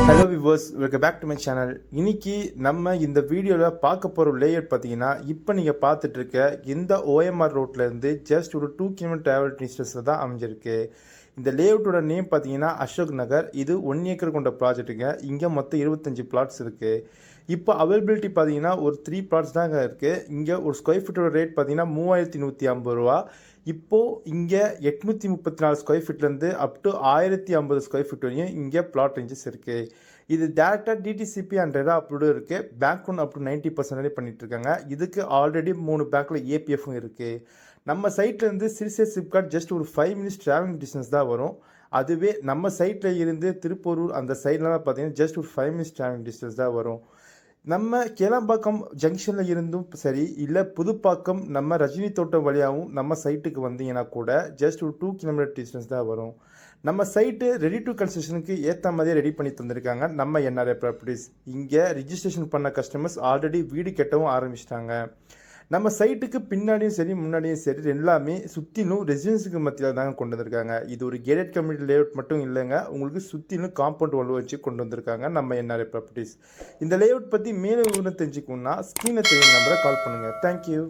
Hello viewers, welcome back to my channel. இன்னைக்கு நம்ம இந்த வீடியோவில் பார்க்க போகிற லேஅவுட் பார்த்தீங்கன்னா, இப்போ நீங்கள் பார்த்துட்டு இருக்க இந்த ஓஎம்ஆர் ரோட்லேருந்து ஜஸ்ட் ஒரு 2 கிலோமீட்டர் டிராவல் டிஸ்டன்ஸில் தான் அமைஞ்சிருக்கு. இந்த லேஅவுட்டோட நேம் பார்த்தீங்கன்னா அசோக் நகர். இது 1 ஏக்கர் கொண்ட ப்ராஜெக்ட்டுங்க. இங்கே மொத்தம் 25 பிளாட்ஸ் இருக்குது. இப்போ அவைலபிலிட்டி பார்த்தீங்கன்னா ஒரு 3 பிளாட்ஸ் தாங்க இருக்குது. இங்கே ஒரு ஸ்கொயர் ஃபீட்டோட ரேட் பார்த்தீங்கன்னா 3150 ரூபா. இப்போது இங்கே 834 ஸ்கொயர் ஃபீட்லேருந்து அப் டு 1050 ஸ்கொயர் ஃபீட் வரையும் இங்கே பிளாட் ரேஞ்சஸ் இருக்குது. இது டேரெக்டாக டிடிசிபி அண்ட் ரெரா அப்ரூவ்டு இருக்குது. பேங்க் லோன் அப் டு 90% பண்ணிட்டு இருக்காங்க. இதுக்கு ஆல்ரெடி 3 பேங்க்கில் ஏபிஎஃப்பும் இருக்குது. நம்ம சைட்லேருந்து சிறுசே சிப்காட் ஜஸ்ட் ஒரு 5 மினிட்ஸ் ட்ராவலிங் டிஸ்டன்ஸ் தான் வரும். அதுவே நம்ம சைட்டில் இருந்து திருப்பூரூர் அந்த சைட்லலாம் பார்த்தீங்கன்னா ஜஸ்ட் ஒரு 5 மினிட்ஸ் ட்ராவலிங் டிஸ்டன்ஸ் தான் வரும். நம்ம கேளம்பாக்கம் ஜங்ஷனில் இருந்தும் சரி, இல்லை புதுப்பாக்கம் நம்ம ரஜினி தோட்டம் வழியாகவும் நம்ம சைட்டுக்கு வந்தீங்கன்னா கூட ஜஸ்ட் ஒரு 2 கிலோமீட்டர் டிஸ்டன்ஸ் தான் வரும். நம்ம சைட்டு ரெடி டு கன்ஸ்ட்ரக்ஷனுக்கு ஏற்ற மாதிரியே ரெடி பண்ணி தந்திருக்காங்க நம்ம என்ஆர்ஐ ப்ராப்பர்ட்டிஸ். இங்கே ரிஜிஸ்ட்ரேஷன் பண்ண கஸ்டமர்ஸ் ஆல்ரெடி வீடு கட்டவும் ஆரம்பிச்சிட்டாங்க. நம்ம சைட்டுக்கு பின்னாடியும் சரி முன்னாடியும் சரி எல்லாமே சுற்றிலும் ரெசிடென்ஸுக்கு மத்தியில் தாங்க கொண்டு வந்திருக்காங்க. இது ஒரு கேட்டட் கம்யூனிட்டி லேஅவுட் மட்டும் இல்லைங்க, உங்களுக்கு சுற்றிலும் காம்பவுண்ட் வால் வச்சு கொண்டு வந்திருக்காங்க நம்ம என்ஆர்ஐ ப்ராப்பர்ட்டிஸ். இந்த லேஅவுட் பற்றி மேலும் விவரம் தெரிஞ்சுக்கணுன்னா ஸ்க்ரீனில் தெரியும் நம்பரை கால் பண்ணுங்கள். தேங்க்யூ.